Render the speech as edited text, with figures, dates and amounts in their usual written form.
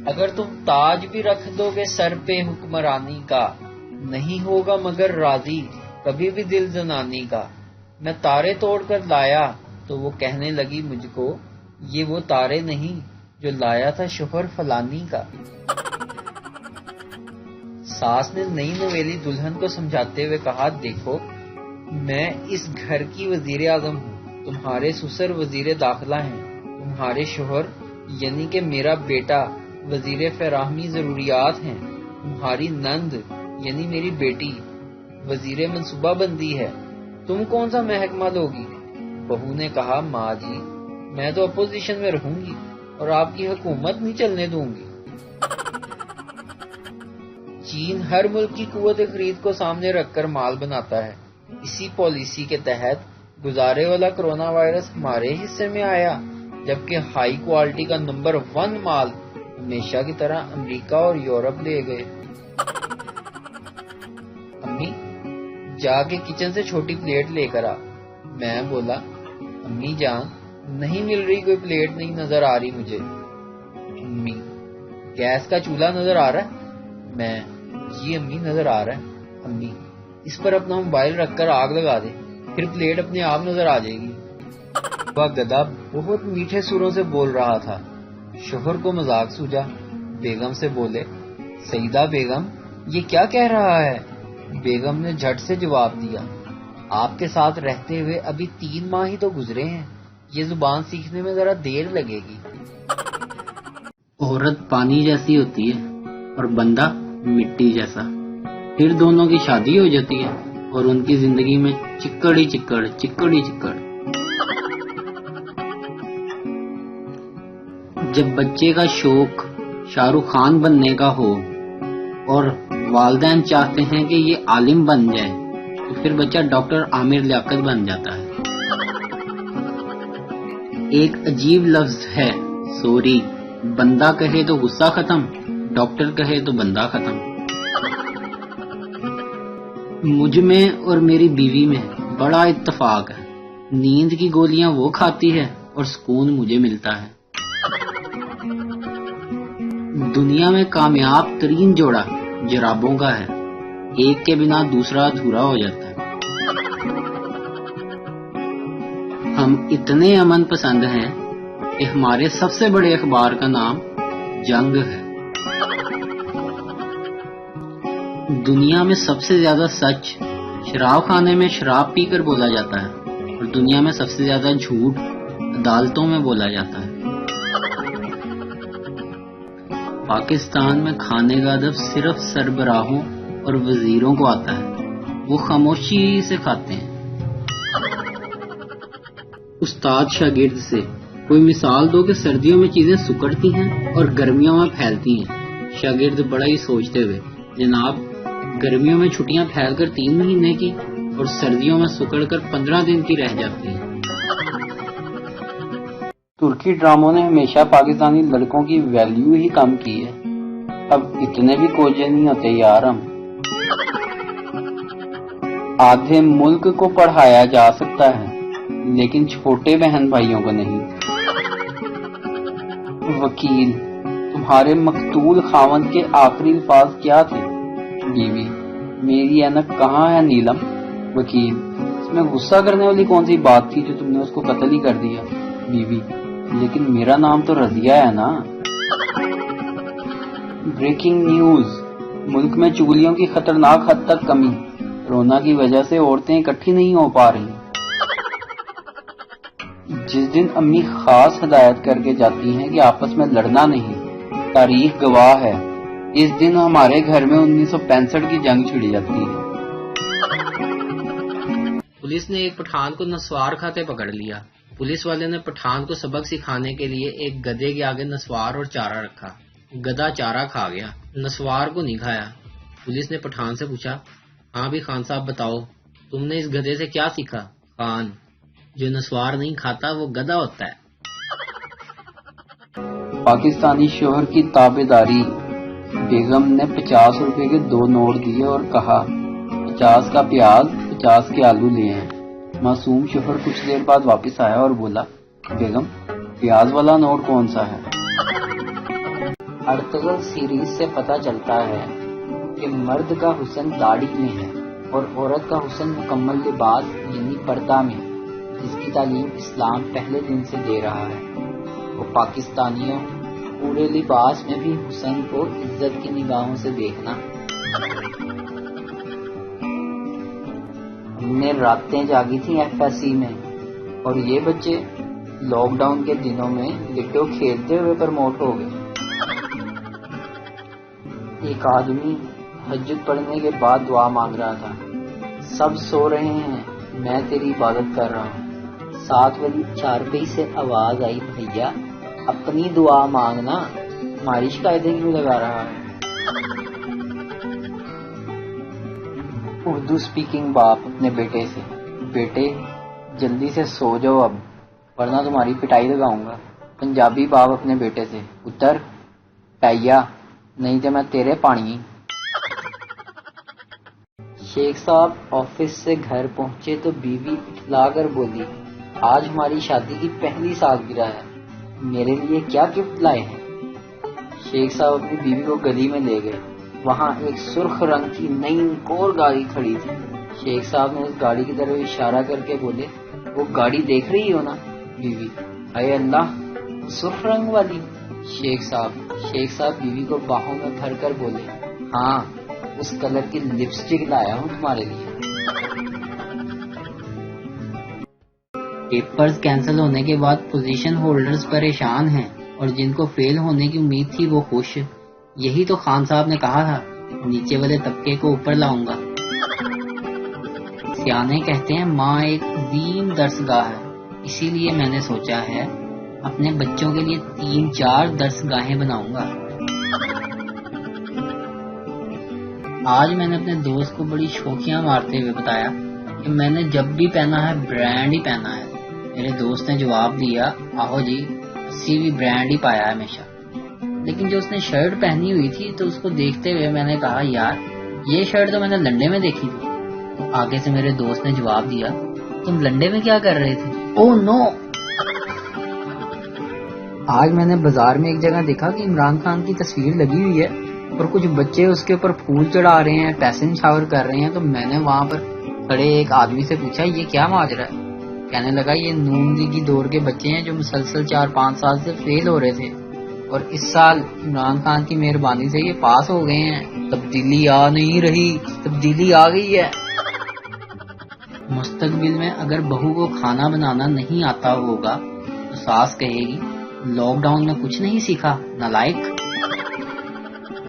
اگر تم تاج بھی رکھ دو گے سر پہ حکمرانی کا، نہیں ہوگا مگر راضی کبھی بھی دل زنانی کا۔ میں تارے توڑ کر لایا تو وہ کہنے لگی مجھ کو، یہ وہ تارے نہیں جو لایا تھا شوہر فلانی کا۔ ساس نے نئی نویلی دلہن کو سمجھاتے ہوئے کہا، دیکھو میں اس گھر کی وزیر اعظم ہوں، تمہارے سسر وزیر داخلہ ہیں، تمہارے شوہر یعنی کہ میرا بیٹا وزیر فراہمی ضروریات ہیں، تمہاری نند یعنی میری بیٹی وزیر منصوبہ بندی ہے، تم کون سا محکمہ لوگی؟ بہو نے کہا، ماں جی میں تو اپوزیشن میں رہوں گی اور آپ کی حکومت نہیں چلنے دوں گی۔ چین ہر ملک کی قوت خرید کو سامنے رکھ کر مال بناتا ہے، اسی پالیسی کے تحت گزارے والا کرونا وائرس ہمارے حصے میں آیا، جبکہ ہائی کوالٹی کا نمبر 1 مال ہمیشہ کی طرح امریکہ اور یورپ لے گئے۔ امی جا کے کچن سے چھوٹی پلیٹ لے کر آ۔ میں بولا، امی جان نہیں مل رہی، کوئی پلیٹ نہیں نظر آ رہی مجھے۔ امی، گیس کا چولہا نظر آ رہا ہے؟ میں، جی امی نظر آ رہا ہے۔ امی، اس پر اپنا موبائل رکھ کر آگ لگا دے، پھر پلیٹ اپنے آپ نظر آ جائے گی۔ وہ گدھا بہت میٹھے سروں سے بول رہا تھا۔ شوہر کو مذاق سوجا، بیگم سے بولے، سیدہ بیگم یہ کیا کہہ رہا ہے؟ بیگم نے جھٹ سے جواب دیا، آپ کے ساتھ رہتے ہوئے ابھی 3 ماہ ہی تو گزرے ہیں، یہ زبان سیکھنے میں ذرا دیر لگے گی۔ عورت پانی جیسی ہوتی ہے اور بندہ مٹی جیسا، پھر دونوں کی شادی ہو جاتی ہے اور ان کی زندگی میں چکڑ ہی چکڑ، چکڑ ہی چکڑ۔ جب بچے کا شوق شاہ رخ خان بننے کا ہو اور والدین چاہتے ہیں کہ یہ عالم بن جائے تو پھر بچہ ڈاکٹر عامر لیاقت بن جاتا ہے۔ ایک عجیب لفظ ہے سوری، بندہ کہے تو غصہ ختم، ڈاکٹر کہے تو بندہ ختم۔ مجھ میں اور میری بیوی میں بڑا اتفاق ہے، نیند کی گولیاں وہ کھاتی ہے اور سکون مجھے ملتا ہے۔ دنیا میں کامیاب ترین جوڑا جرابوں کا ہے، ایک کے بنا دوسرا ادھورا ہو جاتا ہے۔ ہم اتنے امن پسند ہیں کہ ہمارے سب سے بڑے اخبار کا نام جنگ ہے۔ دنیا میں سب سے زیادہ سچ شراب خانے میں شراب پی کر بولا جاتا ہے اور دنیا میں سب سے زیادہ جھوٹ عدالتوں میں بولا جاتا ہے۔ پاکستان میں کھانے کا ادب صرف سربراہوں اور وزیروں کو آتا ہے، وہ خاموشی سے کھاتے ہیں۔ استاد شاگرد سے کوئی مثال دو کہ سردیوں میں چیزیں سکڑتی ہیں اور گرمیوں میں پھیلتی ہیں۔ شاگرد بڑا ہی سوچتے ہوئے، جناب گرمیوں میں چھٹیاں پھیل کر 3 مہینے کی اور سردیوں میں سکڑ کر 15 دن کی رہ جاتی ہیں۔ ترکی ڈراموں نے ہمیشہ پاکستانی لڑکوں کی ویلیو ہی کم کی ہے، اب اتنے بھی کوجے نہیں ہوتے یار ہم۔ آدھے ملک کو پڑھایا جا سکتا ہے لیکن چھوٹے بہن بھائیوں کو نہیں۔ وکیل، تمہارے مقتول خاوند کے آخری الفاظ کیا تھے؟ بیوی، میری اینک کہاں ہے نیلم؟ وکیل، اس میں غصہ کرنے والی کون سی بات تھی جو تم نے اس کو قتل ہی کر دیا؟ بیوی، لیکن میرا نام تو رضیہ ہے نا۔ بریکنگ نیوز، ملک میں چغلیوں کی خطرناک حد تک کمی، کورونا کی وجہ سے عورتیں اکٹھی نہیں ہو پا رہی۔ جس دن امی خاص ہدایت کر کے جاتی ہیں کہ آپس میں لڑنا نہیں، تاریخ گواہ ہے اس دن ہمارے گھر میں 1965 کی جنگ چھڑ جاتی ہے۔ پولیس نے ایک پٹھان کو نسوار کھاتے پکڑ لیا۔ پولیس والے نے پٹھان کو سبق سکھانے کے لیے ایک گدھے کے آگے نسوار اور چارہ رکھا۔ گدھا چارہ کھا گیا، نسوار کو نہیں کھایا۔ پولیس نے پٹھان سے پوچھا، ہاں بھی خان صاحب بتاؤ، تم نے اس گدھے سے کیا سیکھا؟ خان، جو نسوار نہیں کھاتا وہ گدھا ہوتا ہے۔ پاکستانی شوہر کی تابع داری، بیگم نے 50 روپے کے 2 نوٹ دیے اور کہا 50 کا پیاز 50 کے آلو لیے ہیں۔ معصوم شوہر کچھ دیر بعد واپس آیا اور بولا، بیگم پیاز والا نوٹ کون سا ہے؟ ارطغرل سیریز سے پتہ چلتا ہے کہ مرد کا حسن داڑھی میں ہے اور عورت کا حسن مکمل لباس یعنی پردہ میں، جس کی تعلیم اسلام پہلے دن سے دے رہا ہے۔ وہ پاکستانیوں، پورے لباس میں بھی حسن کو عزت کی نگاہوں سے دیکھنا۔ ہم نے راتیں جاگی تھیں FSC میں، اور یہ بچے لاک ڈاؤن کے دنوں میں لڈو کھیلتے ہوئے پروموٹ ہو گئے۔ ایک آدمی تہجد پڑھنے کے بعد دعا مانگ رہا تھا، سب سو رہے ہیں، میں تیری عبادت کر رہا ہوں۔ ساتھ والی چارپائی سے آواز آئی، بھیا اپنی دعا مانگنا، ہماری شکایتیں کیوں لگا رہا ہے؟ اردو سپیکنگ باپ اپنے بیٹے سے، بیٹے جلدی سے سو جاؤ اب، ورنہ تمہاری پٹائی لگاؤں گا۔ پنجابی باپ اپنے بیٹے سے، اتر ٹائیا، نہیں تو میں تیرے پانی۔ شیخ صاحب آفس سے گھر پہنچے تو بیوی اٹھلا کر بولی، آج ہماری شادی کی پہلی سالگرہ ہے، میرے لیے کیا گفٹ لائے ہیں؟ شیخ صاحب اپنی بیوی کو گلی میں لے گئے، وہاں ایک سرخ رنگ کی نئی کور گاڑی کھڑی تھی۔ شیخ صاحب نے اس گاڑی کی طرف اشارہ کر کے بولے، وہ گاڑی دیکھ رہی ہو نا؟ بیوی، اے اللہ، سرخ رنگ والی؟ شیخ صاحب بیوی کو باہوں میں بھر کر بولے، ہاں، اس کلر کی لپسٹک لایا ہوں تمہارے لیے۔ پیپرز کینسل ہونے کے بعد پوزیشن ہولڈرز پریشان ہیں، اور جن کو فیل ہونے کی امید تھی وہ خوش۔ یہی تو خان صاحب نے کہا تھا، نیچے والے طبقے کو اوپر لاؤں گا۔ سیانے کہتے ہیں ماں ایک عظیم درسگاہ ہے، اسی لیے میں نے سوچا ہے اپنے بچوں کے لیے 3-4 درسگاہیں بناؤں گا۔ آج میں نے اپنے دوست کو بڑی شوخیاں مارتے ہوئے بتایا کہ میں نے جب بھی پہنا ہے برانڈ ہی پہنا ہے۔ میرے دوست نے جواب دیا، آہو جی، اسی بھی برانڈ ہی پایا ہے ہمیشہ۔ لیکن جو اس نے شرٹ پہنی ہوئی تھی تو اس کو دیکھتے ہوئے میں نے کہا، یار یہ شرٹ تو میں نے لنڈے میں دیکھی تھی۔ تو آگے سے میرے دوست نے جواب دیا، تم لنڈے میں کیا کر رہے تھے؟ اوہ نو! آج میں نے بازار میں ایک جگہ دیکھا کہ عمران خان کی تصویر لگی ہوئی ہے اور کچھ بچے اس کے اوپر پھول چڑھا رہے ہیں، پیسن شاور کر رہے ہیں۔ تو میں نے وہاں پر کھڑے ایک آدمی سے پوچھا، یہ کیا ماجرا ہے؟ کہنے لگا، یہ نون لیگی دور کے بچے ہیں جو مسلسل 4-5 سال سے فیل ہو رہے تھے، اور اس سال عمران خان کی مہربانی سے یہ پاس ہو گئے ہیں۔ تبدیلی آ نہیں رہی، تبدیلی آ گئی ہے۔ مستقبل میں اگر بہو کو کھانا بنانا نہیں آتا ہوگا تو ساس کہے گی، لاک ڈاؤن میں کچھ نہیں سیکھا، نالائق۔